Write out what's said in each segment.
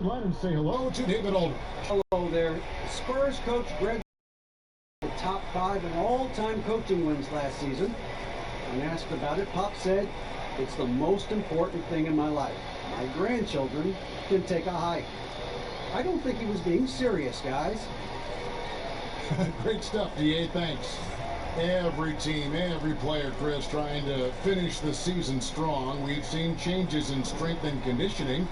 Line and say hello to David Alden. Hello there. Spurs coach Greg, the top 5 in all-time coaching wins last season. When asked about it, Pop said, "It's the most important thing in my life. My grandchildren can take a hike." I don't think he was being serious, guys. Great stuff, DA. Thanks. Every team, every player, Chris, trying to finish the season strong. We've seen changes in strength and conditioning,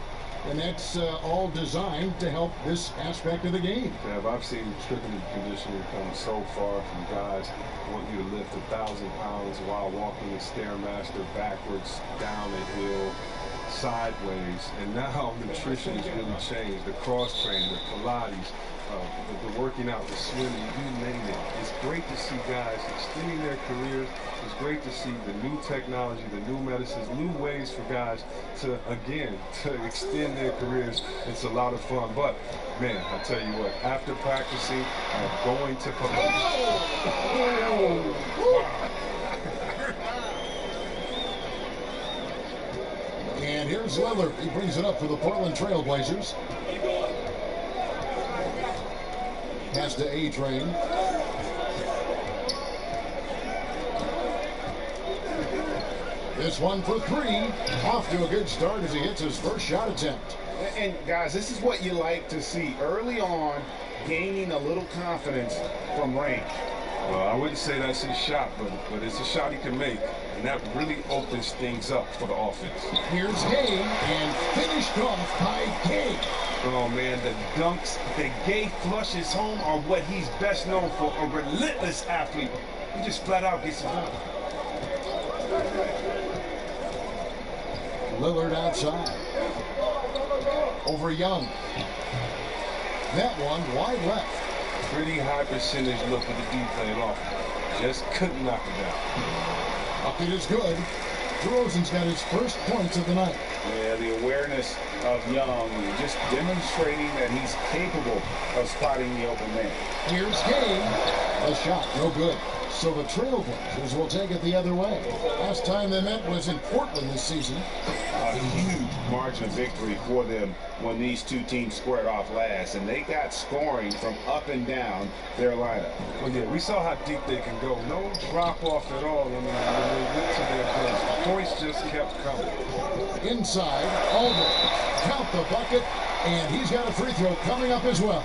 and that's all designed to help this aspect of the game. Yeah, I've seen strength and conditioning come so far from guys wanting you to lift 1,000 pounds while walking a Stairmaster backwards, down a hill, sideways, and now nutrition has really changed. The cross training, the Pilates, the working out, the swimming, you name it. It's great to see guys extending their careers. It's great to see the new technology, the new medicines, new ways for guys to, again, to extend their careers. It's a lot of fun. But, man, I tell you what, after practicing, going to And here's Lillard. He brings it up for the Portland Trail Blazers. Pass to A-Train. This one for 3. Off to a good start as he hits his first shot attempt. And guys, this is what you like to see early on, gaining a little confidence from range. Well, I wouldn't say that's his shot, but it's a shot he can make, and that really opens things up for the offense. Here's Gay, and finished off by Gay. Oh, man, the dunks that Gay flushes home are what he's best known for, a relentless athlete. He just flat out gets it done. Lillard outside. Over Young. That one wide left. Pretty high percentage look at the deep play off. Just couldn't knock it down. Bucket is good. DeRozan's got his first points of the night. Yeah, the awareness of Young, just demonstrating that he's capable of spotting the open man. Here's Gay. A shot, no good. So the Trailblazers will take it the other way. Last time they met was in Portland this season. A huge margin of victory for them when these two teams squared off last, and they got scoring from up and down their lineup. Well, yeah, we saw how deep they can go. No drop off at all. I mean, when they went to their bench, points just kept coming. Inside, Aldridge. Count the bucket, and he's got a free throw coming up as well.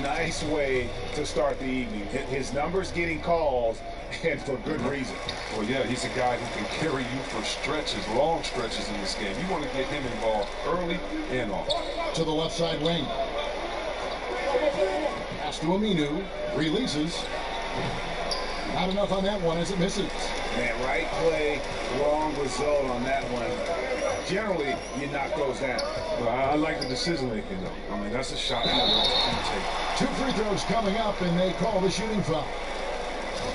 Nice way to start the evening. His numbers getting called, and for good reason. Well, yeah, he's a guy who can carry you for stretches, long stretches in this game. You want to get him involved early and often. To the left side wing. Pass to Aminu. Releases. Not enough on that one as it misses. Man, right play, wrong result on that one. Generally, you knock those down. Well, I like the decision making, though. I mean, that's a shot you want to take. 2 free throws coming up, and they call the shooting foul.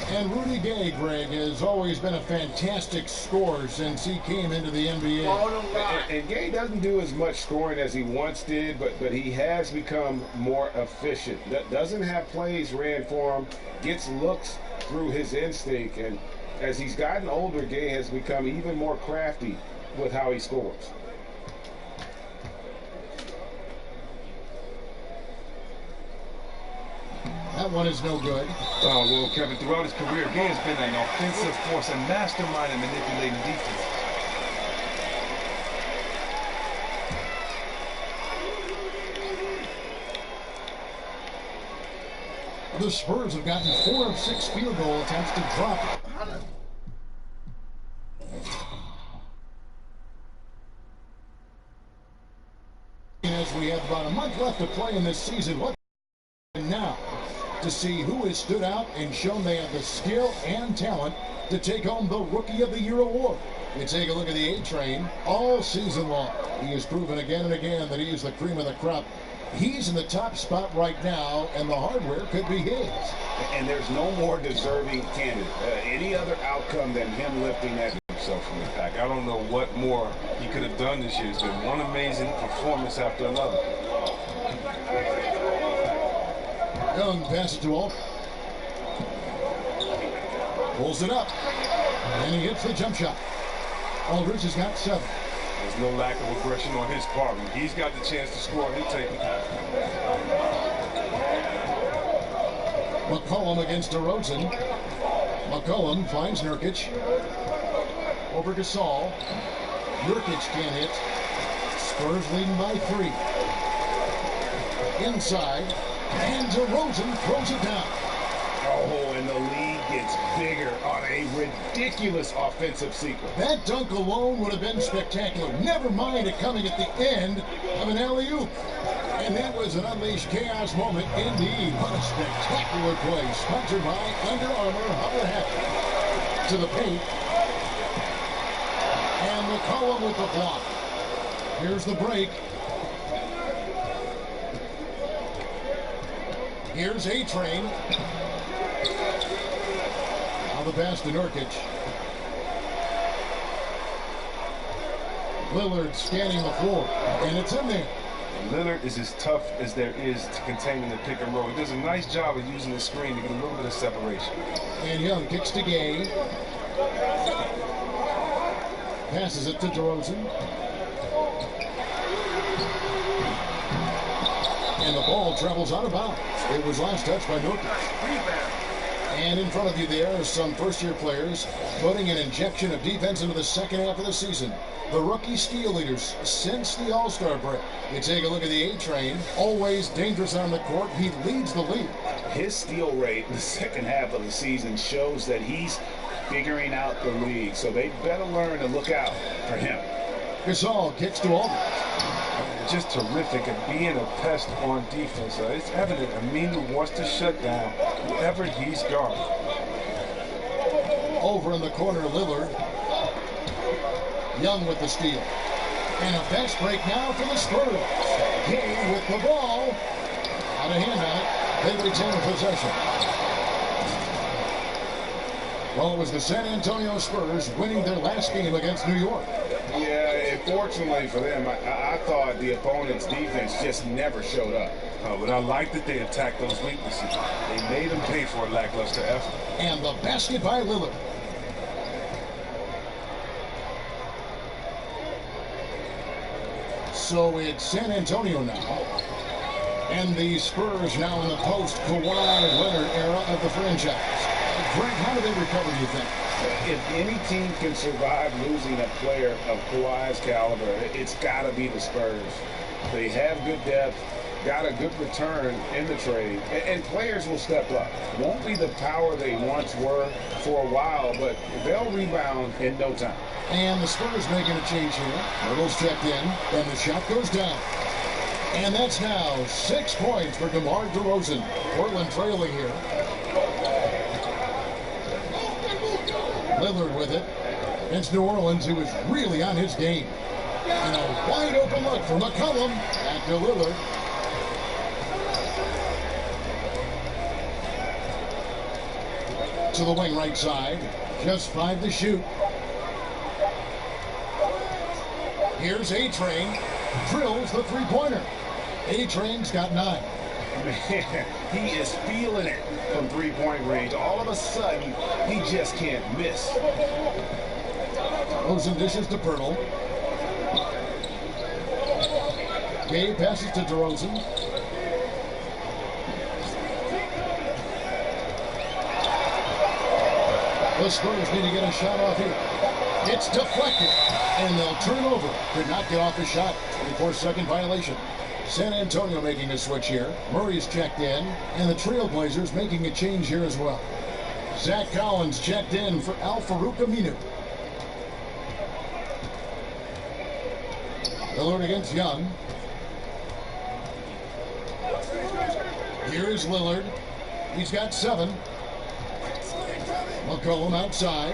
And Rudy Gay, Greg, has always been a fantastic scorer since he came into the NBA. And Gay doesn't do as much scoring as he once did, but he has become more efficient. Doesn't have plays ran for him, gets looks through his instinct, and as he's gotten older, Gay has become even more crafty with how he scores. That one is no good. Oh, well, Kevin, throughout his career, Gay has been an offensive force, a mastermind in manipulating defense. The Spurs have gotten 4 of 6 field goal attempts to drop it. As we have about a month left to play in this season, what now to see who has stood out and shown they have the skill and talent to take home the Rookie of the Year award. You take a look at the A-Train all season long. He has proven again and again that he is the cream of the crop. He's in the top spot right now, and the hardware could be his. And there's no more deserving candidate. Any other outcome than him lifting that himself from the pack. I don't know what more he could have done this year. It's been one amazing performance after another. Young passes to Aldridge. Pulls it up. And he hits the jump shot. Aldridge has got 7. There's no lack of aggression on his part. When he's got the chance to score, he'll take it. McCollum against DeRozan. McCollum finds Nurkic. Over Gasol. Nurkic can't hit. Spurs leading by 3. Inside. And DeRozan throws it down. Oh, and the lead gets bigger on a ridiculous offensive sequence. That dunk alone would have been spectacular. Never mind it coming at the end of an alley-oop. And that was an unleashed chaos moment indeed. What a spectacular play. Sponsored by Under Armour. Hover hat to the paint. And McCollum with the block. Here's the break. Here's A-Train. Now the pass to Nurkic. Lillard scanning the floor, and it's in there. Lillard is as tough as there is to contain in the pick and roll. He does a nice job of using the screen to get a little bit of separation. And Young kicks to Gay. Passes it to DeRozan. And the ball travels out of bounds. It was last touched by Nurkic. And in front of you there are some first-year players putting an injection of defense into the second half of the season. The rookie steal leaders since the All-Star break. You take a look at the A-Train, always dangerous on the court. He leads the league. His steal rate in the second half of the season shows that he's figuring out the league. So they better learn to look out for him. Gasol kicks to Aldridge. Just terrific at being a pest on defense. It's evident Aminu wants to shut down whoever he's guarding. Over in the corner, Lillard. Young with the steal. And a fast break now for the Spurs. Gay with the ball. Out of hand on it. They retain possession. Well, it was the San Antonio Spurs winning their last game against New York. Yeah, fortunately for them, I thought the opponent's defense just never showed up. But I like that they attacked those weaknesses. They made them pay for a lackluster effort. And the basket by Lillard. So it's San Antonio now. And the Spurs now in the post-Kawhi Leonard era of the franchise. Greg, how do they recover, do you think? If any team can survive losing a player of Kawhi's caliber, it's got to be the Spurs. They have good depth, got a good return in the trade, and players will step up. Won't be the power they once were for a while, but they'll rebound in no time. And the Spurs making a change here. Little's checked in, and the shot goes down. And that's now 6 points for DeMar DeRozan. Portland trailing here. Lillard with it. It's New Orleans, who is really on his game. And a wide open look for McCollum. Back to Lillard. To the wing right side. Just 5 to shoot. Here's A-Train. Drills the three-pointer. A-Train's got 9. Man, he is feeling it from three-point range. All of a sudden, he just can't miss. DeRozan dishes to Pirtle. Gay passes to DeRozan. The Spurs need to get a shot off here. It's deflected, and they'll turn over. Could not get off his shot. 24-second violation. San Antonio making a switch here. Murray's checked in, and the Trailblazers making a change here as well. Zach Collins checked in for Al-Farouq Aminu. Lillard against Young. Here's Lillard. He's got 7. McCollum outside.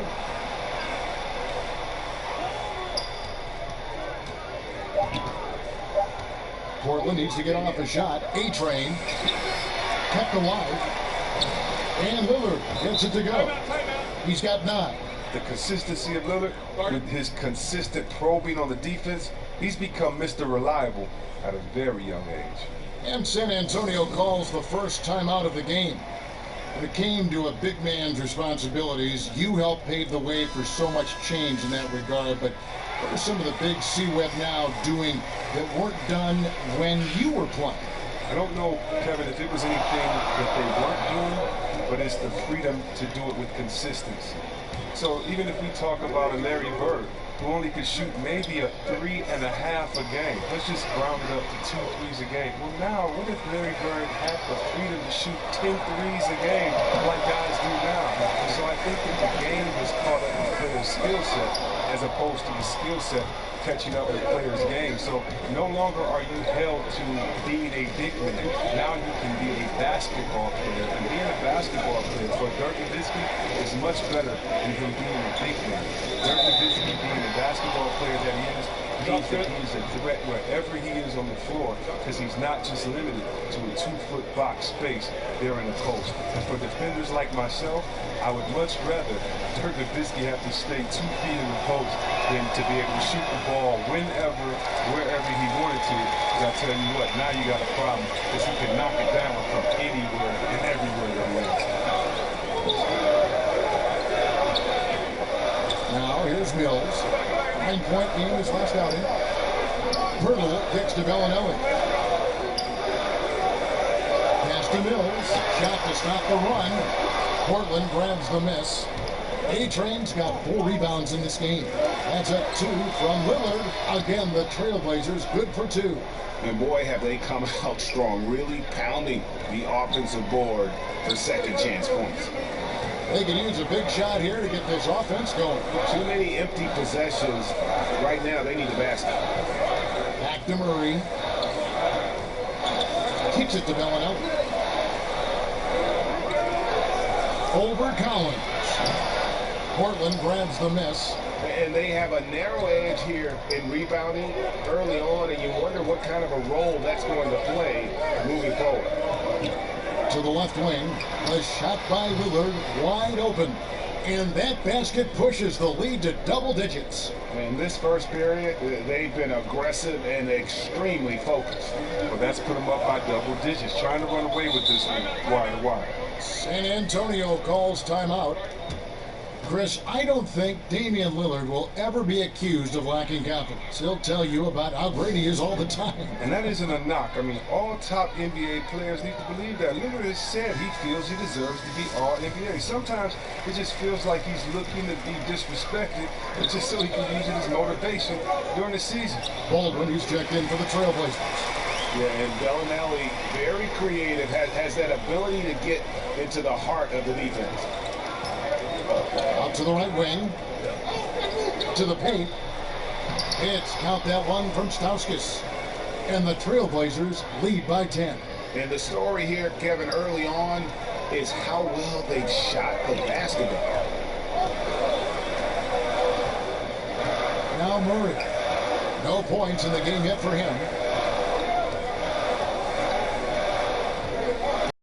Portland needs to get off a shot. A-Train kept alive. And Lillard gets it to go. He's got 9. The consistency of Lillard, with his consistent probing on the defense, he's become Mr. Reliable at a very young age. And San Antonio calls the first timeout of the game. When it came to a big man's responsibilities, you helped pave the way for so much change in that regard, but What are some of the big C-Web now doing that weren't done when you were playing? I don't know, Kevin, if it was anything that they weren't doing, but it's the freedom to do it with consistency. So even if we talk about a Larry Bird, who only could shoot maybe a 3.5 a game. Let's just round it up to 2 threes a game. Well, now, what if Larry Bird had the freedom to shoot 10 threes a game like guys do now? So I think that the game has caught up with players' skill set as opposed to the skill set catching up with players' game. So no longer are you held to being a big man. Now you can be a basketball player. And being a basketball player for Dirk Nowitzki is much better than him being a big man. Dirk Nowitzki being the basketball player that he is means that he's a threat wherever he is on the floor, because he's not just limited to a 2-foot box space there in the post. And for defenders like myself, I would much rather Dirk Nowitzki have to stay 2 feet in the post than to be able to shoot the ball whenever, wherever he wanted to. Because I tell you what, now you got a problem, because he can knock it down from anywhere and everywhere that he is. Now here's Mills. 9-point game his last outing. Pirtle kicks to Bellinelli. Pass to Mills. Shot to stop the run. Portland grabs the miss. A-Train's got 4 rebounds in this game. That's up 2 from Lillard. Again, the Trailblazers good for 2. And boy, have they come out strong, really pounding the offensive board for second chance points. They can use a big shot here to get this offense going. Too many empty possessions. Right now, they need a basket. Back to Murray. Kicks it to Bellinelli. Over Collins. Portland grabs the miss. And they have a narrow edge here in rebounding early on, and you wonder what kind of a role that's going to play moving forward. To the left wing, a shot by Lillard, wide open. And that basket pushes the lead to double digits. In this first period, they've been aggressive and extremely focused. Well, that's put them up by double digits, trying to run away with this one wire to wire. San Antonio calls timeout. Chris, I don't think Damian Lillard will ever be accused of lacking confidence. He'll tell you about how great he is all the time. And that isn't a knock. I mean, all top NBA players need to believe that. Lillard has said he feels he deserves to be all NBA. Sometimes it just feels like he's looking to be disrespected, just so he can use it as motivation during the season. Baldwin, who's checked in for the Trailblazers. Yeah, and Bellinelli, very creative, has that ability to get into the heart of the defense. Out to the right wing. To the paint. It's count that one from Stauskas. And the Trailblazers lead by 10. And the story here, Kevin, early on is how well they've shot the basketball. Now Murray. No points in the game yet for him.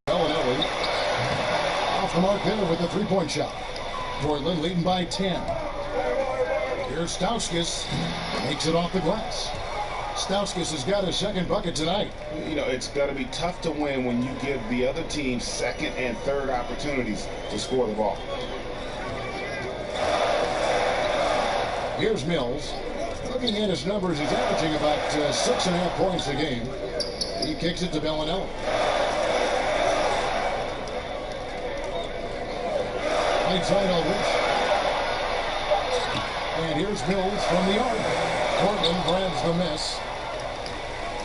Bellinelli off the mark there with the 3-point shot. Portland leading by 10. Here's Stauskas. Makes it off the glass. Stauskas has got his second bucket tonight. You know, it's going to be tough to win when you give the other team second and third opportunities to score the ball. Here's Mills. Looking at his numbers, he's averaging about 6.5 points a game. He kicks it to Bellinelli. Right side Aldridge. And here's Mills from the arc. Portland grabs the miss.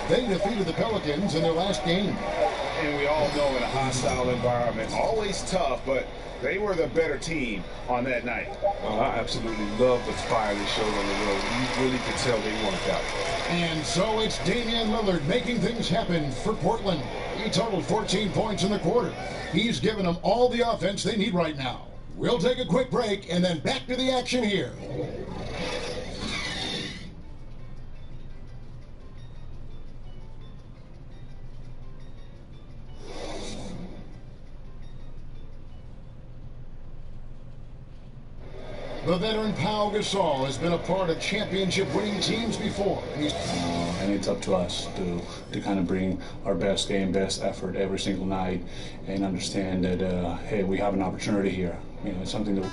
They defeated the Pelicans in their last game. And we all know in a hostile environment, always tough, but they were the better team on that night. Well, I absolutely love the fire they showed on the road. You really could tell they worked out. And so it's Damian Lillard making things happen for Portland. He totaled 14 points in the quarter. He's given them all the offense they need right now. We'll take a quick break and then back to the action here. The veteran Pau Gasol has been a part of championship-winning teams before. And it's up to us to kind of bring our best game, best effort every single night, and understand that, hey, we have an opportunity here. You know, it's something that...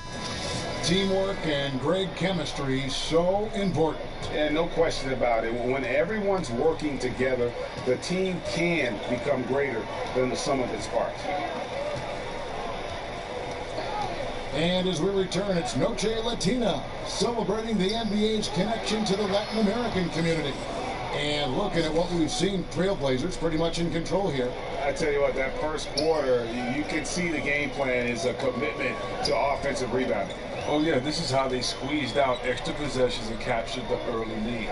Teamwork and great chemistry so important. And no question about it. When everyone's working together, the team can become greater than the sum of its parts. And as we return, it's Noche Latina, celebrating the NBA's connection to the Latin American community. And looking at what we've seen, Trailblazers pretty much in control here. I tell you what, that first quarter, you can see the game plan is a commitment to offensive rebounding. Oh, yeah, this is how they squeezed out extra possessions and captured the early lead.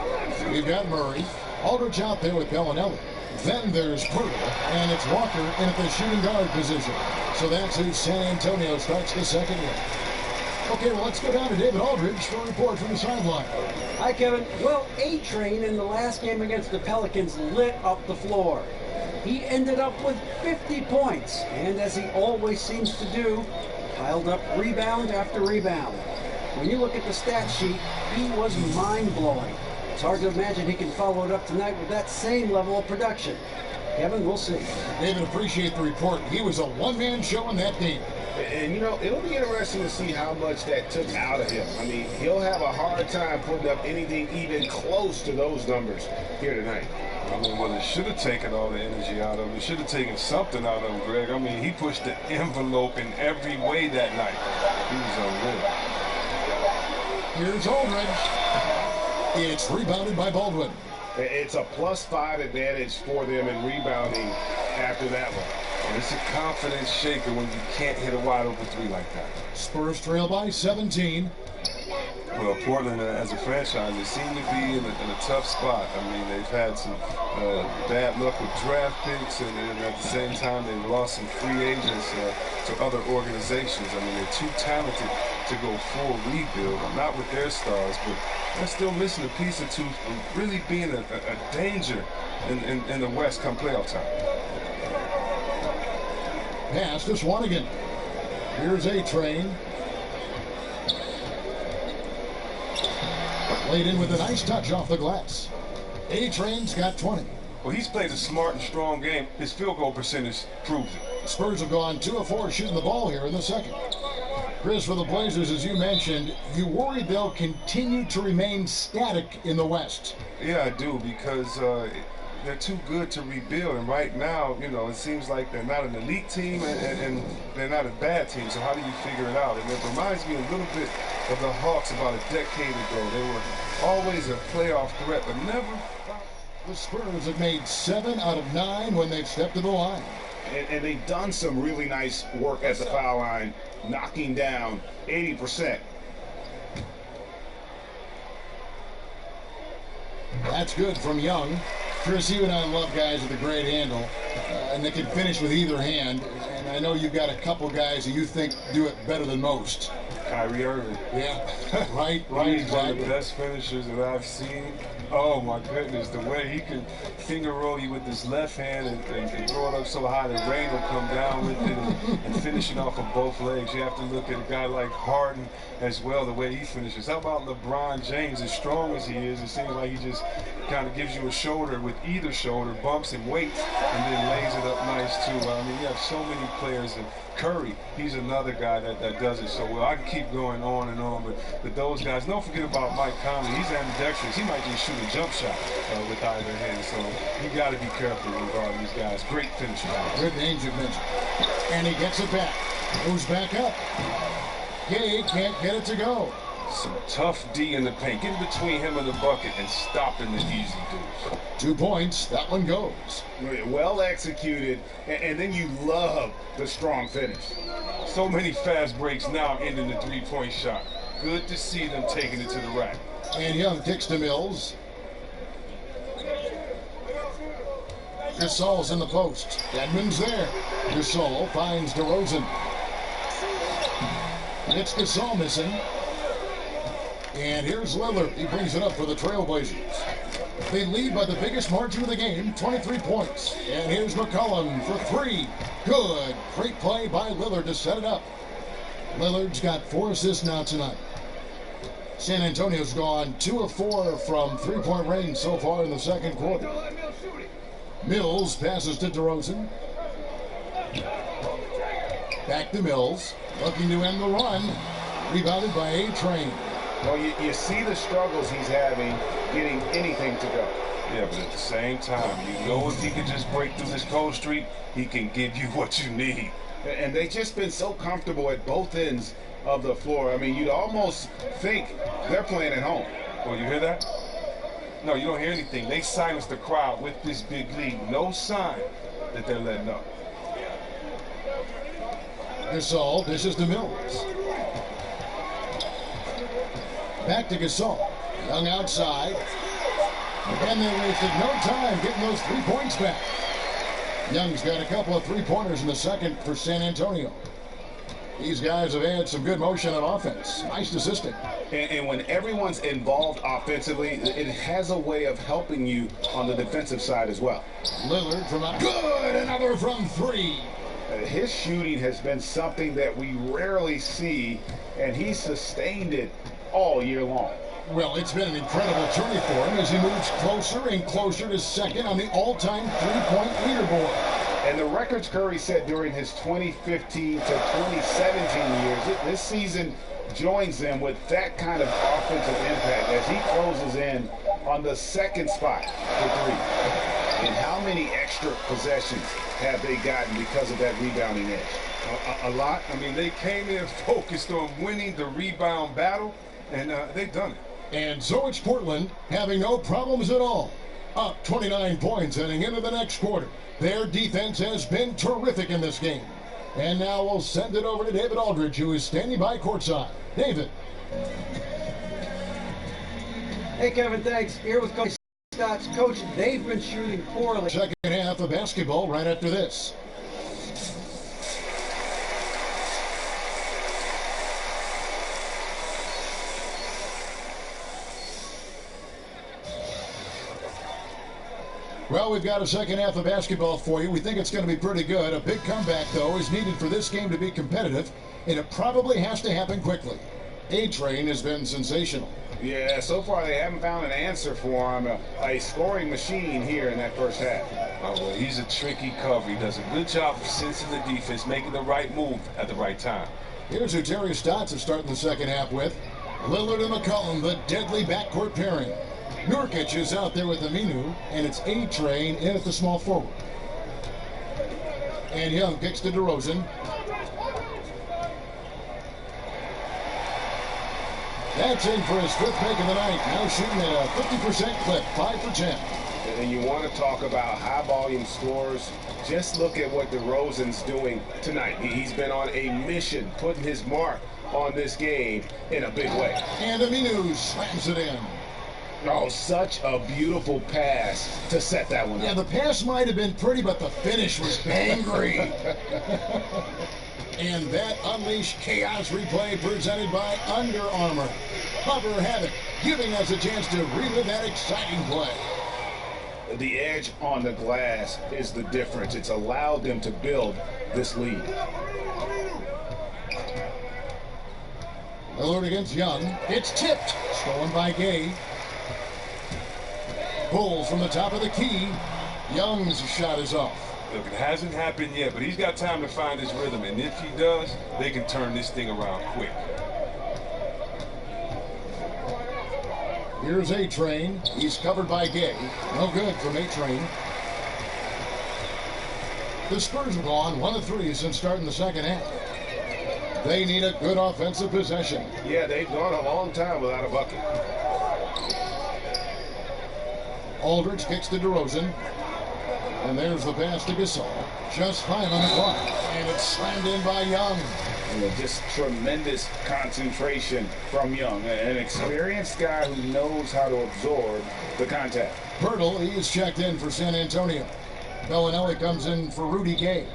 We've got Murray, Aldridge out there with Bellinelli. Then there's Brutal, and it's Walker in at the shooting guard position. So that's who San Antonio starts the second with. Okay, well, let's go down to David Aldridge for a report from the sideline. Hi, Kevin. Well, A-Train in the last game against the Pelicans lit up the floor. He ended up with 50 points, and as he always seems to do, piled up rebound after rebound. When you look at the stat sheet, he was mind-blowing. It's hard to imagine he can follow it up tonight with that same level of production. Kevin, we'll see. David, appreciate the report. He was a one-man show in that game. And, you know, it'll be interesting to see how much that took out of him. I mean, he'll have a hard time putting up anything even close to those numbers here tonight. I mean, well, it should have taken all the energy out of him. It should have taken something out of him, Greg. I mean, he pushed the envelope in every way that night. He was unreal. Here's Aldridge. It's rebounded by Baldwin. It's a +5 advantage for them in rebounding after that one. And it's a confidence shaker when you can't hit a wide open three like that. Spurs trail by 17. Well, Portland, as a franchise, they seem to be in a tough spot. I mean, they've had some bad luck with draft picks, and at the same time, they've lost some free agents to other organizations. I mean, they're too talented to go full rebuild, not with their stars, but they're still missing a piece or two from really being a danger in the West come playoff time. Pass to Swanigan. Here's A-Train. Laid in with a nice touch off the glass. A-Train's got 20. Well, he's played a smart and strong game. His field goal percentage proves it. Spurs have gone 2 of 4 shooting the ball here in the second. Chris, for the Blazers, as you mentioned, you worry they'll continue to remain static in the West. Yeah, I do, because they're too good to rebuild. And right now, you know, it seems like they're not an elite team and they're not a bad team. So how do you figure it out? And it reminds me a little bit of the Hawks about a decade ago. They were always a playoff threat, but never. The Spurs have made 7 out of 9 when they've stepped to the line. And they've done some really nice work at the foul line, knocking down 80%. That's good from Young. Chris, you and I love guys with a great handle, and they can finish with either hand. And I know you've got a couple guys that you think do it better than most. Kyrie Irving. Yeah, right, He's one of exactly. the best finishers that I've seen. Oh my goodness, the way he can finger roll you with his left hand and throw it up so high the rain will come down with it and finish it off of both legs. You have to look at a guy like Harden as well, the way he finishes. How about LeBron James? As strong as he is, it seems like he just kind of gives you a shoulder with either shoulder, bumps and waits, and then lays it up nice too. I mean, you have so many players. And Curry, he's another guy that does it so well. I can keep going on and on, but those guys, don't forget about Mike Conley. He's ambidextrous. He might just shoot a jump shot with either hand. So you got to be careful regarding these guys. Great finishers. Good names you mentioned. And he gets it back. Moves back up. Gay can't get it to go. Some tough D in the paint. Get in between him and the bucket and stopping the easy dudes. 2 points. That one goes. Well executed, and then you love the strong finish. So many fast breaks now ending the three-point shot. Good to see them taking it to the rack. And Young kicks to Mills. Gasol's in the post. Edmonds there. Gasol finds DeRozan. It's Gasol missing. And here's Lillard. He brings it up for the Trailblazers. They lead by the biggest margin of the game, 23 points. And here's McCollum for 3. Good. Great play by Lillard to set it up. Lillard's got 4 assists now tonight. San Antonio's gone 2 of 4 from three-point range so far in the second quarter. Mills passes to DeRozan. Back to Mills. Looking to end the run. Rebounded by A-Train. Well, you see the struggles he's having getting anything to go. Yeah, but at the same time, you know if he can just break through this cold streak, he can give you what you need. And they've just been so comfortable at both ends of the floor. I mean, you'd almost think they're playing at home. Oh, you hear that? No, you don't hear anything. They silenced the crowd with this big lead. No sign that they're letting up. Gasol dishes to Mills. Back to Gasol. Young outside. And they wasted no time getting those 3 points back. Young's got a couple of three-pointers in the second for San Antonio. These guys have had some good motion on offense. Nice assisting. And when everyone's involved offensively, it has a way of helping you on the defensive side as well. Lillard from out. Good! Another from three. His shooting has been something that we rarely see, and he's sustained it all year long. Well, it's been an incredible journey for him as he moves closer and closer to second on the all-time three-point leaderboard. And the records Curry set during his 2015 to 2017 years, this season joins them with that kind of offensive impact as he closes in on the second spot for three. And how many extra possessions have they gotten because of that rebounding edge? A lot. I mean, they came in focused on winning the rebound battle, and they've done it. And so it's Portland having no problems at all. Up 29 points heading into the next quarter. Their defense has been terrific in this game. And now we'll send it over to David Aldridge, who is standing by courtside. David. Hey, Kevin, thanks. Here with Coach Scott's coach. They've been shooting poorly. Second half of basketball right after this. Well, we've got a second half of basketball for you. We think it's going to be pretty good. A big comeback, though, is needed for this game to be competitive, and it probably has to happen quickly. A-Train has been sensational. Yeah, so far they haven't found an answer for him. A scoring machine here in that first half. Oh, well, he's a tricky cover. He does a good job of sensing the defense, making the right move at the right time. Here's who Terry Stotts is starting the second half with. Lillard and McCollum, the deadly backcourt pairing. Nurkic is out there with Aminu, and it's A-Train in at the small forward. And Young kicks to DeRozan. That's in for his fifth make of the night. Now shooting at a 50% clip, 5 for 10. And you want to talk about high-volume scores, just look at what DeRozan's doing tonight. He's been on a mission, putting his mark on this game in a big way. And Aminu slams it in. Oh, such a beautiful pass to set that one up. Yeah, the pass might have been pretty, but the finish was angry. And that unleashed chaos replay presented by Under Armour. Hover Havoc, giving us a chance to relive that exciting play. The edge on the glass is the difference. It's allowed them to build this lead. Lillard against Young. It's tipped. Stolen by Gay. Pulls from the top of the key. Young's shot is off. Look, it hasn't happened yet, but he's got time to find his rhythm. And if he does, they can turn this thing around quick. Here's A-Train. He's covered by Gay. No good from A-Train. The Spurs have gone 1 of 3 since starting the second half. They need a good offensive possession. Yeah, they've gone a long time without a bucket. Aldridge kicks to DeRozan. And there's the pass to Gasol. Just 5 on the clock. And it's slammed in by Young. Just tremendous concentration from Young. An experienced guy who knows how to absorb the contact. Pirtle, he is checked in for San Antonio. Bellinelli comes in for Rudy Gay.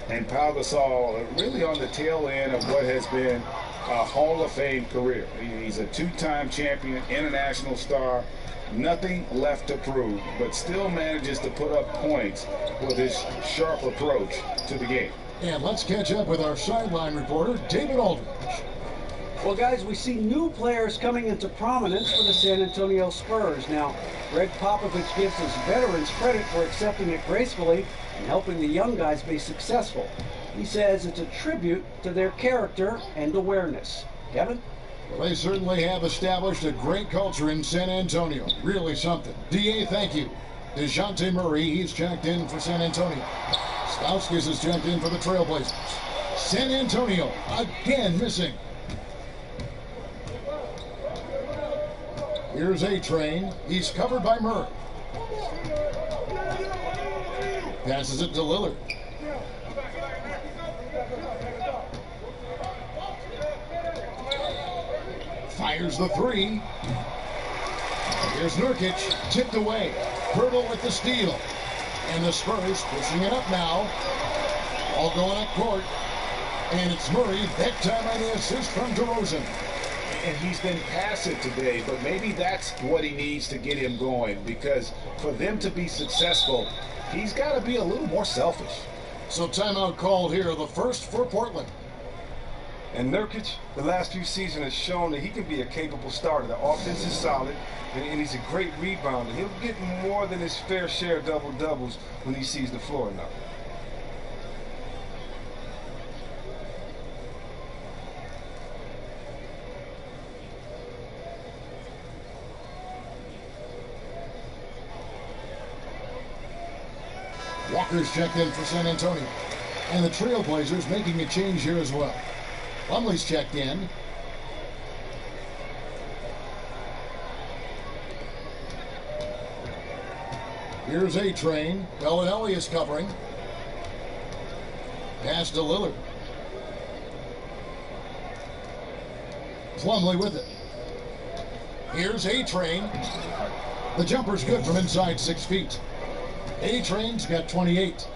And Pau Gasol really on the tail end of what has been a Hall of Fame career. He's a 2-time champion, international star. Nothing left to prove, but still manages to put up points with his sharp approach to the game. And let's catch up with our sideline reporter, David Aldridge. Well, guys, we see new players coming into prominence for the San Antonio Spurs. Now, Greg Popovich gives his veterans credit for accepting it gracefully and helping the young guys be successful. He says it's a tribute to their character and awareness. Kevin? Well, they certainly have established a great culture in San Antonio. Really something. DA, thank you. DeJounte Murray, he's checked in for San Antonio. Stauskas is checked in for the Trailblazers. San Antonio, again missing. Here's A-Train. He's covered by Murray. Passes it to Lillard. Fires the three. Here's Nurkic, tipped away. Hurdle with the steal. And the Spurs pushing it up now. All going up court. And it's Murray. That time on the assist from DeRozan. And he's been passive today, but maybe that's what he needs to get him going, because for them to be successful, he's got to be a little more selfish. So timeout called here, the first for Portland. And Nurkic, the last few seasons, has shown that he can be a capable starter. The offense is solid, and he's a great rebounder. He'll get more than his fair share of double-doubles when he sees the floor enough. Walker's checked in for San Antonio. And the Trailblazers making a change here as well. Plumlee's checked in. Here's A-Train. Bellinelli is covering. Pass to Lillard. Plumlee with it. Here's A-Train. The jumper's good from inside 6 feet. A-Train's got 28.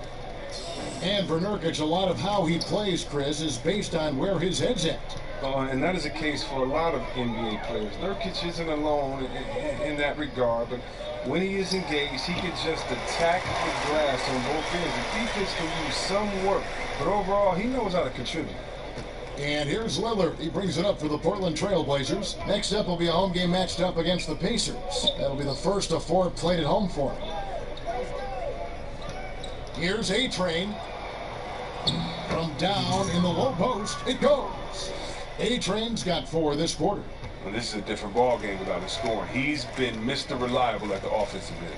And for Nurkic, a lot of how he plays, Chris, is based on where his head's at. And that is the case for a lot of NBA players. Nurkic isn't alone in that regard, but when he is engaged, he can just attack the glass on both ends. The defense can use some work, but overall, he knows how to contribute. And here's Lillard. He brings it up for the Portland Trailblazers. Next up will be a home game matched up against the Pacers. That'll be the first of 4 played at home for him. Here's A-Train. From down in the low post, it goes. A-Train's got 4 this quarter. And this is a different ball game without his scoring. He's been Mr. Reliable at the offensive end.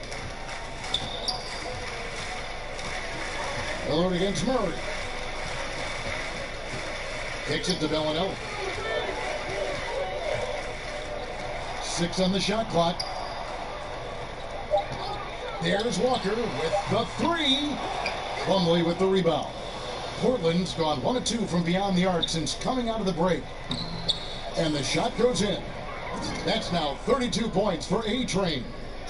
Lillard against Murray. Kicks it to Bellinelli. 6 on the shot clock. There's Walker with the 3. Plumlee with the rebound. Portland's gone 1 of 2 from beyond the arc since coming out of the break. And the shot goes in. That's now 32 points for A-Train.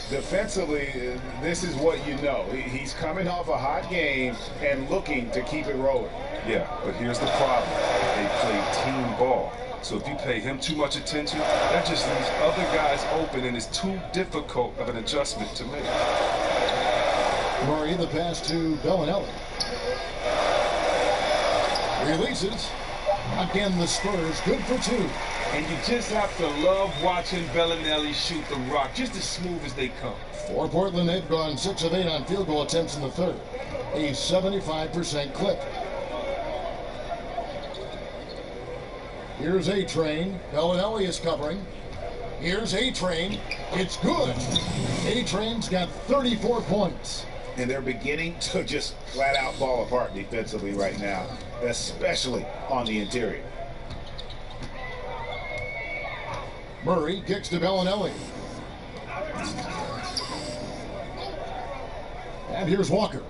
Defensively, this is what you know. He's coming off a hot game and looking to keep it rolling. Yeah, but here's the problem. They play team ball. So if you pay him too much attention, that just leaves other guys open, and it's too difficult of an adjustment to make. Murray, the pass to Bellinelli. Releases. Again, the Spurs good for 2. And you just have to love watching Bellinelli shoot the rock, just as smooth as they come. For Portland, they've gone 6 of 8 on field goal attempts in the third. A 75% clip. Here's A-Train. Bellinelli is covering. Here's A-Train. It's good. A-Train's got 34 points. And they're beginning to just flat out fall apart defensively right now, especially on the interior. Murray kicks to Bellinelli. And here's Walker.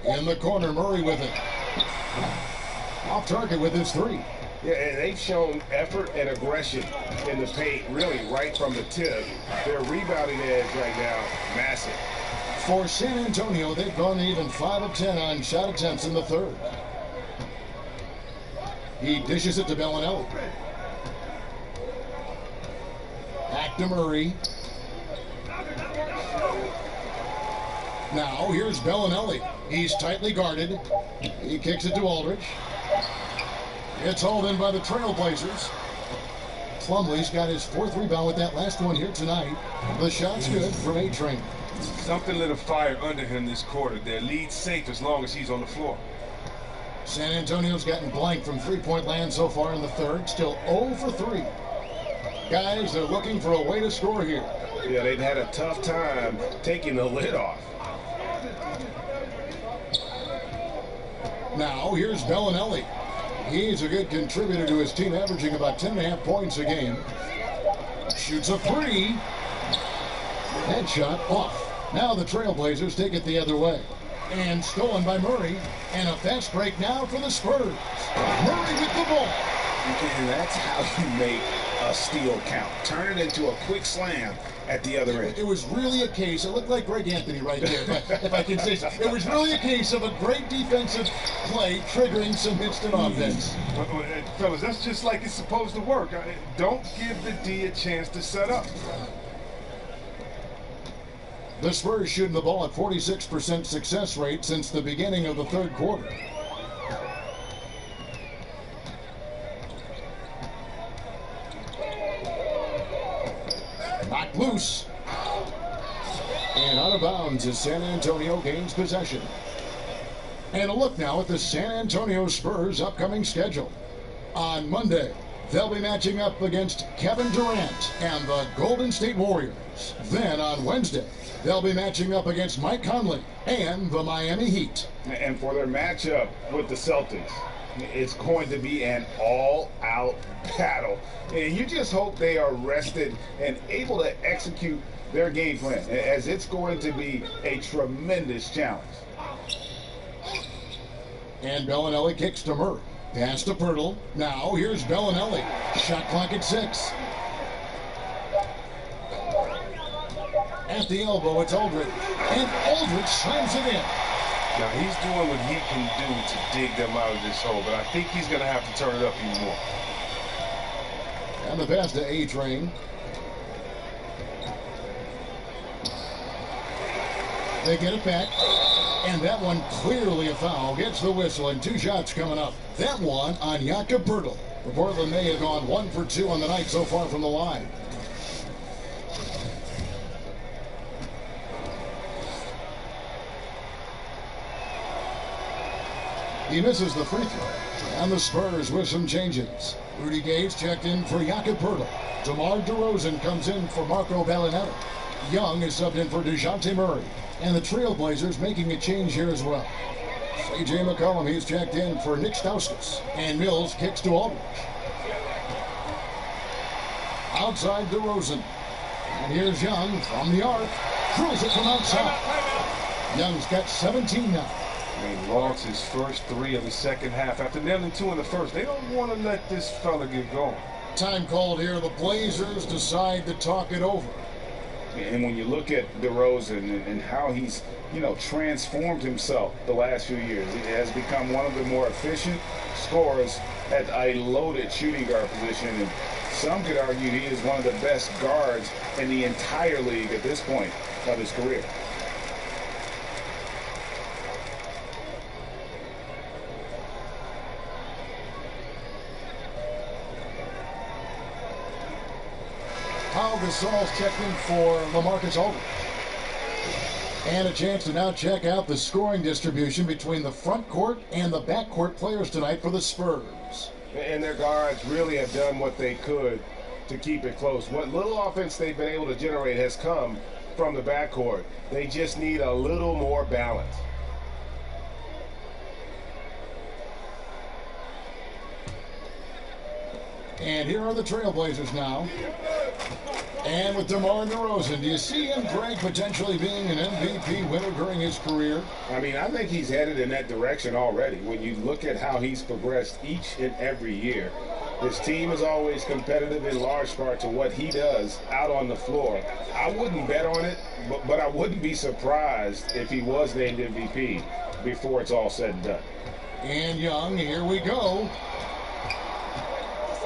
In the corner, Murray with it. Off target with his 3. Yeah, and they've shown effort and aggression in the paint, really right from the tip. Their rebounding edge right now, massive. For San Antonio, they've gone even 5 of 10 on shot attempts in the third. He dishes it to Bellinelli. Back to Murray. Now, here's Bellinelli. He's tightly guarded. He kicks it to Aldridge. It's hauled in by the Trailblazers. Plumlee's got his 4th rebound with that last one here tonight. The shot's good from A-Train. Something lit a fire under him this quarter. Their lead's safe as long as he's on the floor. San Antonio's gotten blank from three-point land so far in the third. Still 0 for 3. Guys, they're looking for a way to score here. Yeah, they'd had a tough time taking the lid off. Now, here's Bellinelli. He's a good contributor to his team, averaging about 10.5 points a game. Shoots a 3. Headshot off. Now the Trailblazers take it the other way. And stolen by Murray. And a fast break now for the Spurs. Murray with the ball. And that's how you make a steal count. Turn it into a quick slam at the other end. It was really a case, it looked like Greg Anthony right there, if I can say so. It was really a case of a great defensive play triggering some instant offense. Fellas, that's just like it's supposed to work. Don't give the D a chance to set up. The Spurs shooting the ball at 46% success rate since the beginning of the third quarter. Knocked loose. And out of bounds as San Antonio gains possession. And a look now at the San Antonio Spurs' upcoming schedule. On Monday, they'll be matching up against Kevin Durant and the Golden State Warriors. Then on Wednesday, they'll be matching up against Mike Conley and the Miami Heat. And for their matchup with the Celtics, it's going to be an all-out battle. And you just hope they are rested and able to execute their game plan, as it's going to be a tremendous challenge. And Bellinelli kicks to Murray. Pass to Pirtle. Now here's Bellinelli. Shot clock at 6. At the elbow, it's Aldridge. And Aldridge slams it in. Now, he's doing what he can do to dig them out of this hole, but I think he's going to have to turn it up even more. And the pass to A-Train. They get it back. And that one clearly a foul. Gets the whistle, and 2 shots coming up. That one on Jakob Poeltl. Portland may have gone 1 for 2 on the night so far from the line. He misses the free throw. And the Spurs with some changes. Rudy Gay's checked in for Jakob Poeltl. DeMar DeRozan comes in for Marco Bellinelli. Young is subbed in for DeJounte Murray. And the Trailblazers making a change here as well. C.J. McCollum, he's checked in for Nick Stauskas. And Mills kicks to Aldridge. Outside DeRozan. And here's Young from the arc. Drills it from outside. Young's got 17 now. And lost his first 3 of the second half after nailing 2 in the first. They don't want to let this fella get going. Time called here. The Blazers decide to talk it over. And when you look at DeRozan and how he's, transformed himself the last few years, he has become one of the more efficient scorers at a loaded shooting guard position. And some could argue he is one of the best guards in the entire league at this point of his career. Pau Gasol's checked in for LaMarcus Aldridge. And a chance to now check out the scoring distribution between the front court and the back court players tonight for the Spurs. And their guards really have done what they could to keep it close. What little offense they've been able to generate has come from the backcourt. They just need a little more balance. And here are the Trailblazers now. And with DeMar DeRozan, do you see him, Greg, potentially being an MVP winner during his career? I mean, I think he's headed in that direction already. When you look at how he's progressed each and every year, his team is always competitive in large part to what he does out on the floor. I wouldn't bet on it, but I wouldn't be surprised if he was named MVP before it's all said and done. And Young, here we go.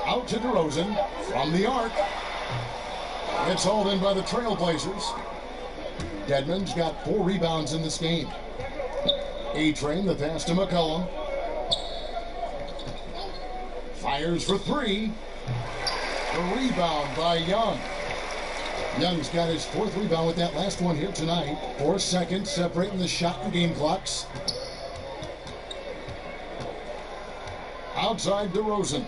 Out to DeRozan from the arc. It's hauled in by the Trailblazers. Dedmon's got 4 rebounds in this game. A-Train, the pass to McCollum. Fires for 3. The rebound by Young. Young's got his 4th rebound with that last one here tonight. 4 seconds separating the shot and game clocks. Outside DeRozan.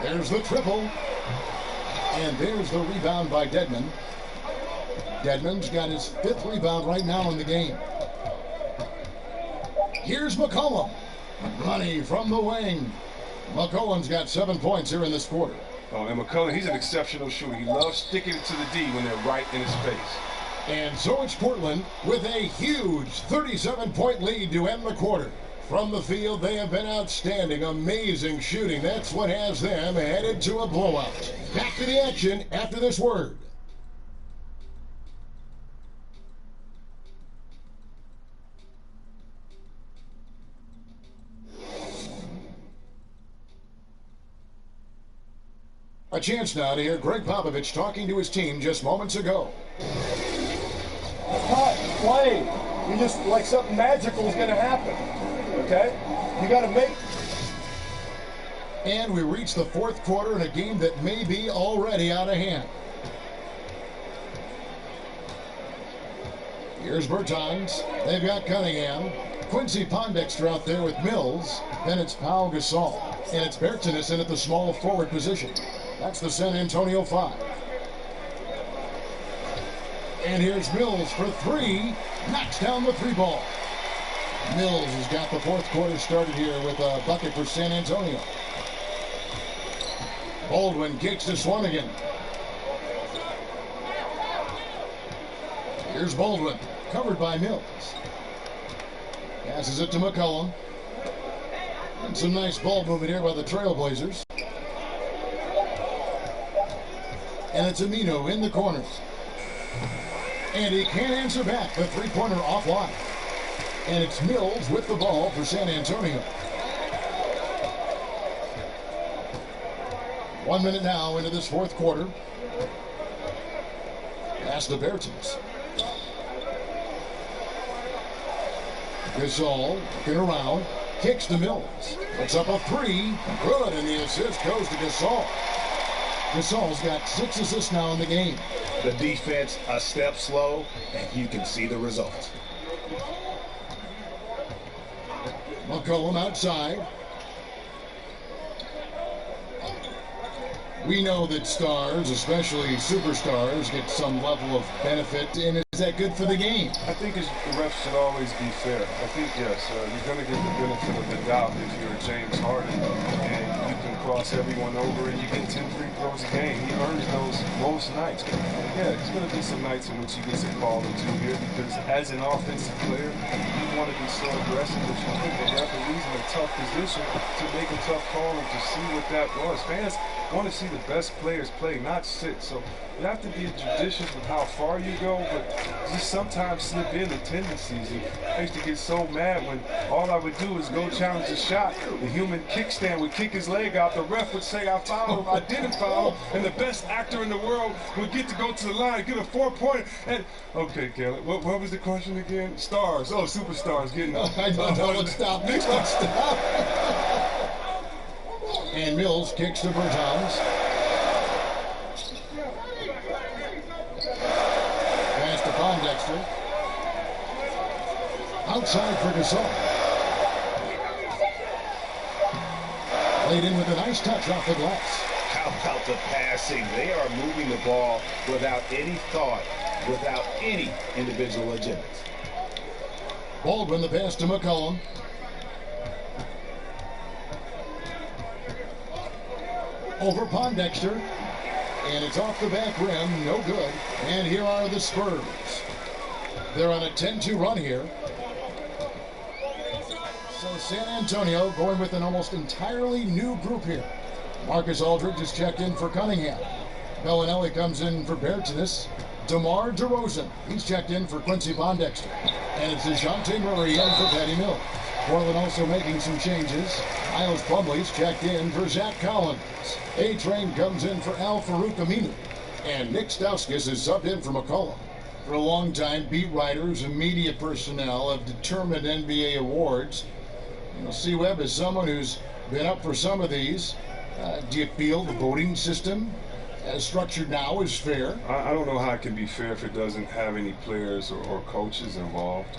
There's the triple. And there's the rebound by Dedmon. Dedmon's got his 5th rebound right now in the game. Here's McCollum. Money from the wing. McCollum's got 7 points here in this quarter. Oh, and McCollum, he's an exceptional shooter. He loves sticking it to the D when they're right in his face. And so it's Portland with a huge 37-point lead to end the quarter. From the field, they have been outstanding, amazing shooting. That's what has them headed to a blowout. Back to the action after this word. A chance now to hear Greg Popovich talking to his team just moments ago. Cut, play. You just, like something magical is going to happen, okay? You got to make... And we reach the 4th quarter in a game that may be already out of hand. Here's Bertans. They've got Cunningham. Quincy Pondexter out there with Mills. Then it's Pau Gasol. And it's Bertans in at the small forward position. That's the San Antonio 5. And here's Mills for 3. Knocks down the 3-ball. Mills has got the 4th quarter started here with a bucket for San Antonio. Baldwin kicks to Swanigan. Here's Baldwin, covered by Mills. Passes it to McCollum. And some nice ball movement here by the Trailblazers. And it's Amino in the corner. And he can't answer back. The 3-pointer offline. And it's Mills with the ball for San Antonio. 1 minute now into this 4th quarter. Pass to Bertans. Gasol looking around. Kicks to Mills. Puts up a 3. Good, and the assist goes to Gasol. Gasol's got 6 assists now in the game. The defense a step slow, and you can see the results. McCollum outside. We know that stars, especially superstars, get some level of benefit, and is that good for the game? I think the refs should always be fair. I think, yes, you're going to get the benefit of the doubt if you're James Harden and you can cross everyone over and you get 10 free throws a game. He earns those most nights. Yeah, there's going to be some nights in which he gets a call or 2 here because as an offensive player, you want to be so aggressive that you think that you have to lose in a tough position to make a tough call and to see what that was. Fans want to see the best players play, not sit. So you have to be judicious with how far you go, but just sometimes slip in the tendencies. And I used to get so mad when all I would do is go challenge a shot. The human kickstand would kick his leg out. The ref would say I fouled him, I didn't foul him, and the best actor in the world would get to go to the line, get a 4-pointer. And okay, Caleb, what was the question again? Stars, oh, superstars getting. I don't know what stop. Next one, stop. And Mills kicks to Bertans. Pass to Pondexter. Outside for Gasol. Laid in with a nice touch off the glass. How about the passing? They are moving the ball without any thought, without any individual agendas. Baldwin the pass to McCollum. Over Pondexter, and it's off the back rim, no good. And here are the Spurs. They're on a 10-2 run here. So San Antonio going with an almost entirely new group here. Marcus Aldridge is checked in for Cunningham. Bellinelli comes in for Bertans. DeMar DeRozan, he's checked in for Quincy Pondexter. And it's DeJounte Murray in for Patty Mills. Portland also making some changes. Miles Plumlee's checked in for Zach Collins. A-Train comes in for Al Farouk Aminu. And Nick Stauskas is subbed in for McCollum. For a long time, beat writers and media personnel have determined NBA awards. C-Webb is someone who's been up for some of these. Do you feel the voting system as structured now is fair? I don't know how it can be fair if it doesn't have any players or coaches involved.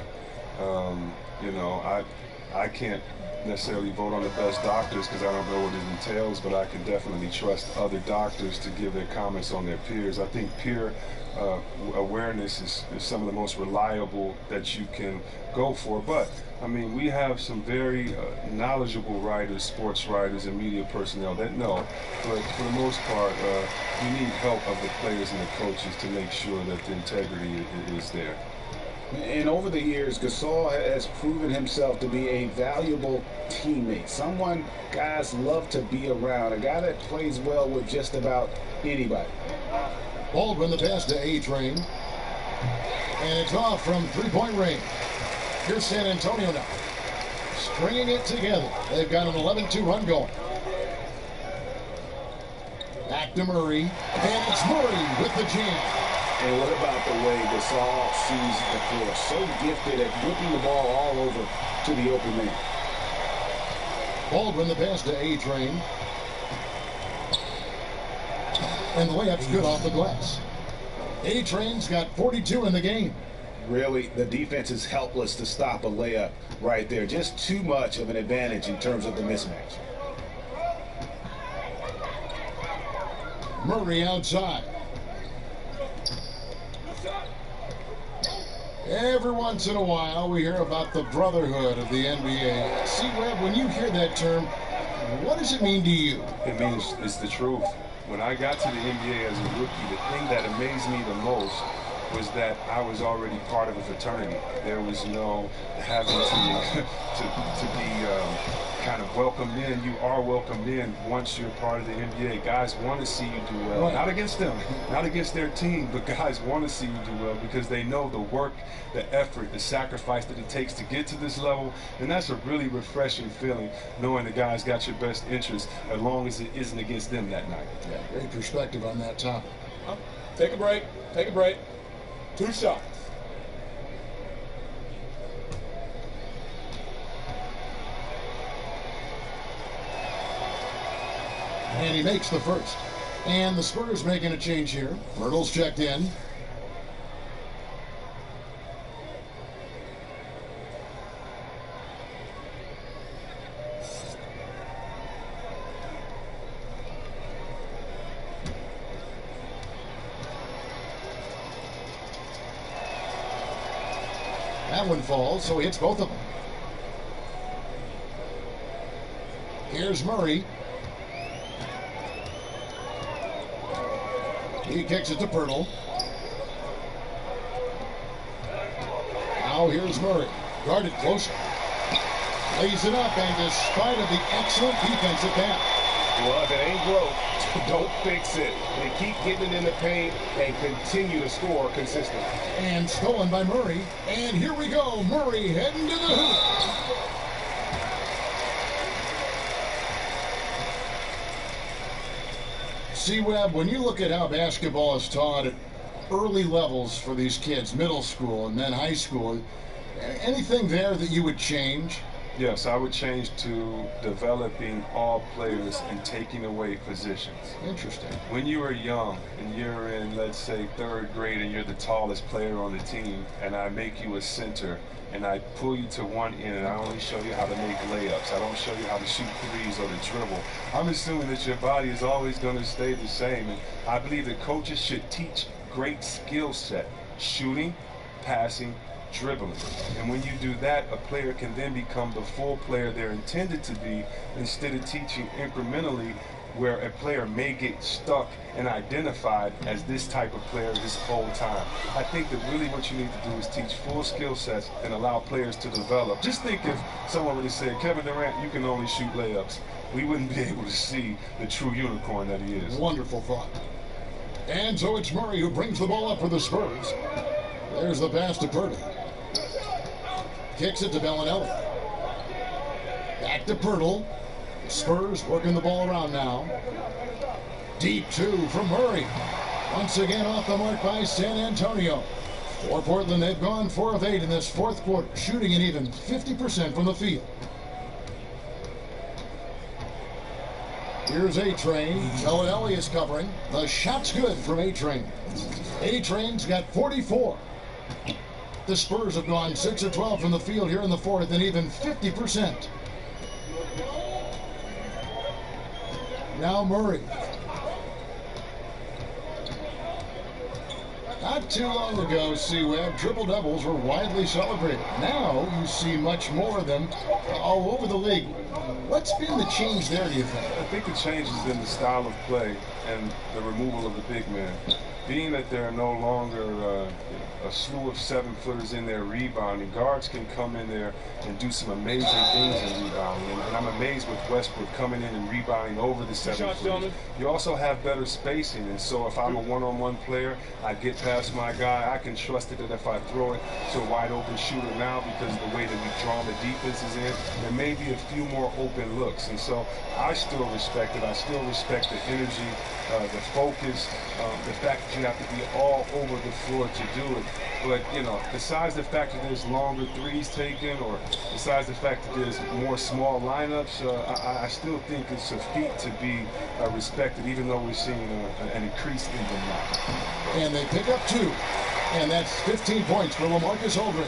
You know, I can't necessarily vote on the best doctors because I don't know what it entails, but I can definitely trust other doctors to give their comments on their peers. I think peer awareness is some of the most reliable that you can go for. But I mean, we have some very knowledgeable writers, sports writers, and media personnel that know. But for the most part, you need help of the players and the coaches to make sure that the integrity is there. And over the years, Gasol has proven himself to be a valuable teammate, someone guys love to be around, a guy that plays well with just about anybody. Baldwin the pass to A-Train. And it's off from three-point range. Here's San Antonio now. Stringing it together. They've got an 11-2 run going. Back to Murray. And it's Murray with the jam. And what about the way Gasol sees the floor? So gifted at whipping the ball all over to the open man. Baldwin the pass to A-Train. And the layup's good off the glass. A-Train's got 42 in the game. Really, the defense is helpless to stop a layup right there. Just too much of an advantage in terms of the mismatch. Murray outside. Every once in a while, we hear about the brotherhood of the NBA. See, Webb, when you hear that term, what does it mean to you? It means it's the truth. When I got to the NBA as a rookie, the thing that amazed me the most was that I was already part of a fraternity. There was no having to be kind of welcomed in. You are welcomed in once you're part of the NBA. Guys want to see you do well. Right. Not against them, not against their team, but guys want to see you do well because they know the work, the effort, the sacrifice that it takes to get to this level. And that's a really refreshing feeling, knowing the guys got your best interest as long as it isn't against them that night. Yeah, great perspective on that topic. Take a break. Take a break. 2 shots. And he makes the first. And the Spurs making a change here. Myrtle's checked in. That one falls, so he hits both of them. Here's Murray. He kicks it to Pirtle. Now here's Murray. Guarded closer. Lays it up, and despite of the excellent defensive pass. Well, if it ain't broke, don't fix it. They keep getting it in the paint and continue to score consistently. And stolen by Murray. And here we go. Murray heading to the hoop. See, Webb, when you look at how basketball is taught at early levels for these kids, middle school and then high school, anything there that you would change? Yes, I would change to developing all players and taking away positions. Interesting. When you are young and you're in, let's say, 3rd grade and you're the tallest player on the team and I make you a center and I pull you to one end and I only show you how to make layups. I don't show you how to shoot threes or to dribble. I'm assuming that your body is always going to stay the same. And I believe that coaches should teach great skill set, shooting, passing, dribbling. And when you do that, a player can then become the full player they're intended to be instead of teaching incrementally where a player may get stuck and identified as this type of player this whole time. I think that really what you need to do is teach full skill sets and allow players to develop. Just think if someone would have said, Kevin Durant, you can only shoot layups. We wouldn't be able to see the true unicorn that he is. Wonderful thought. And so it's Murray who brings the ball up for the Spurs. There's the pass to Purdy. Kicks it to Bellinelli. Back to Pirtle. Spurs working the ball around now. Deep 2 from Murray. Once again off the mark by San Antonio. For Portland, they've gone 4 of 8 in this 4th quarter, shooting an even 50% from the field. Here's A-Train. Bellinelli is covering. The shot's good from A-Train. A-Train's got 44. The Spurs have gone 6 of 12 from the field here in the fourth, and even 50%. Now Murray. Not too long ago, C-Web, triple-doubles were widely celebrated. Now you see much more of them all over the league. What's been the change there, do you think? I think the change is in the style of play and the removal of the big man. Being that there are no longer a slew of 7-footers in there rebounding, guards can come in there and do some amazing things in rebounding. And I'm amazed with Westbrook coming in and rebounding over the 7-footers. You also have better spacing, and so if I'm a one-on-one player, I get past my guy, I can trust it that if I throw it to a wide-open shooter now, because of the way that we draw the defenses in, there may be a few more open looks. And so I still respect it. I still respect the energy, the focus, the fact that you have to be all over the floor to do it. But, you know, besides the fact that there's longer threes taken, or besides the fact that there's more small lineups, I still think it's a feat to be respected, even though we're seeing an increase in them now. And they pick up 2. And that's 15 points for LaMarcus Aldridge.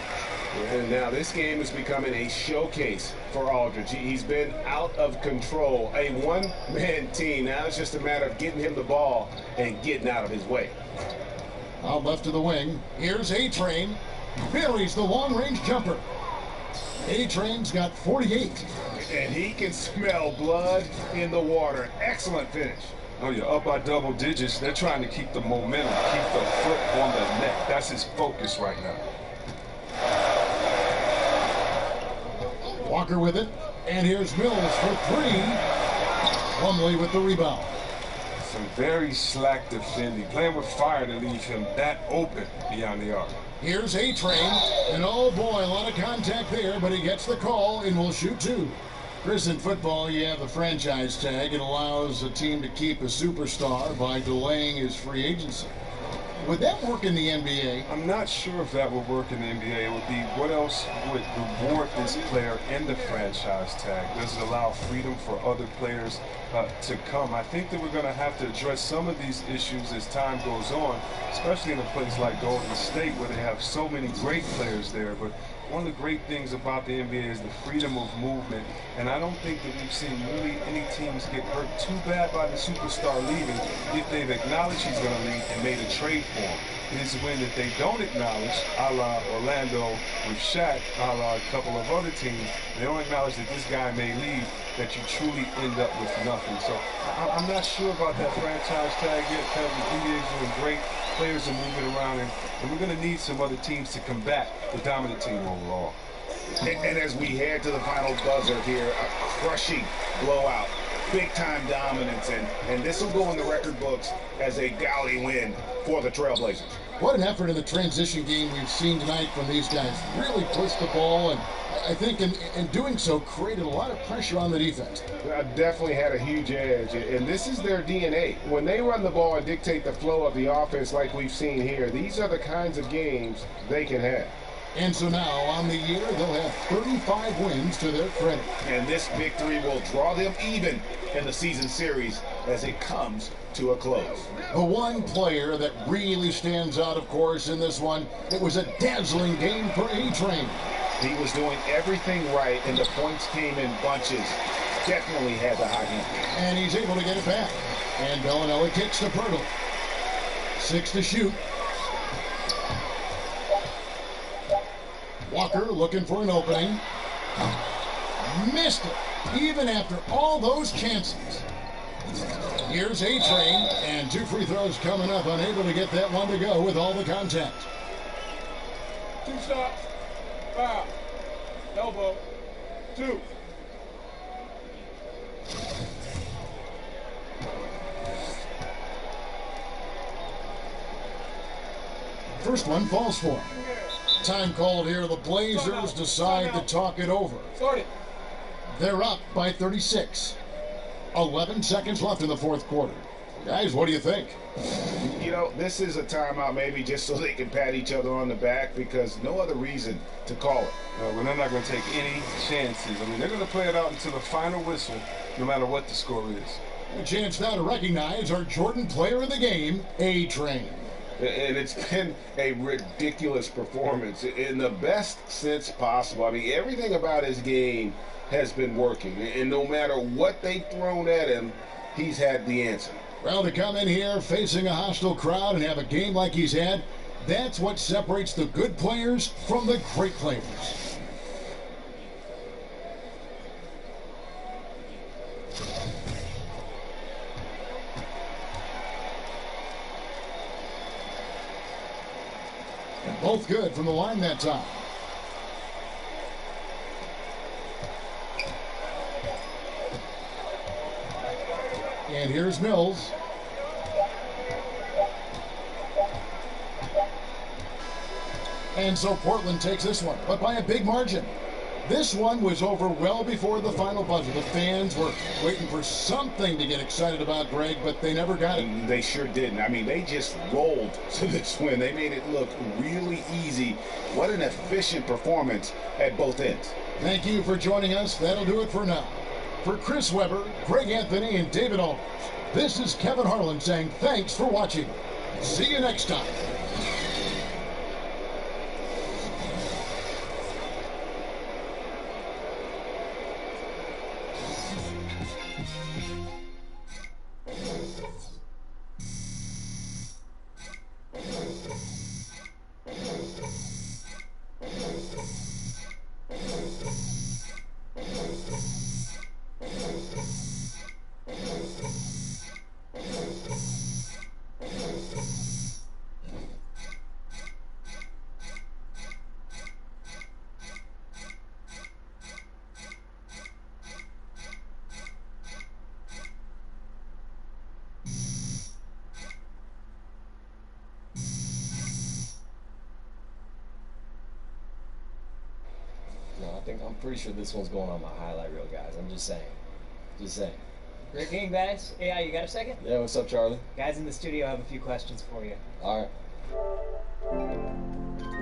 And now this game is becoming a showcase for Aldridge. He's been out of control, a one-man team. Now it's just a matter of getting him the ball and getting out of his way. Out left of the wing, here's A-Train. Buries the long-range jumper. A-Train's got 48. And he can smell blood in the water. Excellent finish. Oh, you're up by double digits. They're trying to keep the momentum, keep the foot on the neck. That's his focus right now. Walker with it, and here's Mills for 3. Plumlee with the rebound. Some very slack defending, playing with fire to leave him that open beyond the arc. Here's A-Train, and oh boy, a lot of contact there, but he gets the call and will shoot 2. Chris, in football, you have the franchise tag. It allows a team to keep a superstar by delaying his free agency. Would that work in the NBA? I'm not sure if that would work in the NBA. It would be, what else would reward this player in the franchise tag? Does it allow freedom for other players to come? I think that we're going to have to address some of these issues as time goes on, especially in a place like Golden State where they have so many great players there. But one of the great things about the NBA is the freedom of movement, and I don't think that we've seen really any teams get hurt too bad by the superstar leaving if they've acknowledged he's going to leave and made a trade for him. It is when that they don't acknowledge, a la Orlando with Shaq, a la a couple of other teams, they don't acknowledge that this guy may leave, that you truly end up with nothing. So I'm not sure about that franchise tag yet, because the NBA is doing great. Players are moving around, and we're going to need some other teams to combat the dominant team overall. And as we head to the final buzzer here, a crushing blowout, big-time dominance, and this will go in the record books as a gaudy win for the Trailblazers. What an effort in the transition game we've seen tonight from these guys. Really pushed the ball, and I think in doing so created a lot of pressure on the defense. Definitely had a huge edge, and this is their DNA. When they run the ball and dictate the flow of the offense like we've seen here, these are the kinds of games they can have. And so now, on the year, they'll have 35 wins to their credit. And this victory will draw them even in the season series as it comes to a close. The one player that really stands out, of course, in this one, it was a dazzling game for A-Train. He was doing everything right, and the points came in bunches. Definitely had the hot hand. And he's able to get it back. And Bellinelli kicks to Pirtle. 6 to shoot. Walker looking for an opening. Missed it, even after all those chances. Here's A-Train, and 2 free throws coming up, unable to get that one to go with all the contact. 2 shots, foul, elbow, 2. First one falls for him. Time called here. The Blazers decide to talk it over. They're up by 36. 11 seconds left in the fourth quarter. Guys, what do you think? You know, this is a timeout maybe just so they can pat each other on the back, because no other reason to call it. Well, they're not going to take any chances. I mean, they're going to play it out until the final whistle, no matter what the score is. A chance now to recognize our Jordan Player of the Game, A-Train. And it's been a ridiculous performance in the best sense possible. I mean, everything about his game has been working. And no matter what they've thrown at him, he's had the answer. Well, to come in here facing a hostile crowd and have a game like he's had, that's what separates the good players from the great players. And both good from the line that time. And here's Mills. And so Portland takes this one, but by a big margin. This one was over well before the final buzzer. The fans were waiting for something to get excited about, Greg, but they never got it. They sure didn't. I mean, they just rolled to this win. They made it look really easy. What an efficient performance at both ends. Thank you for joining us. That'll do it for now. For Chris Webber, Greg Anthony, and David Aldridge, this is Kevin Harlan saying thanks for watching. See you next time. I'm pretty sure this one's going on my highlight reel, guys. I'm just saying. Just saying. Great game, guys. AI, you got a second? Yeah, what's up, Charlie? Guys in the studio have a few questions for you. All right.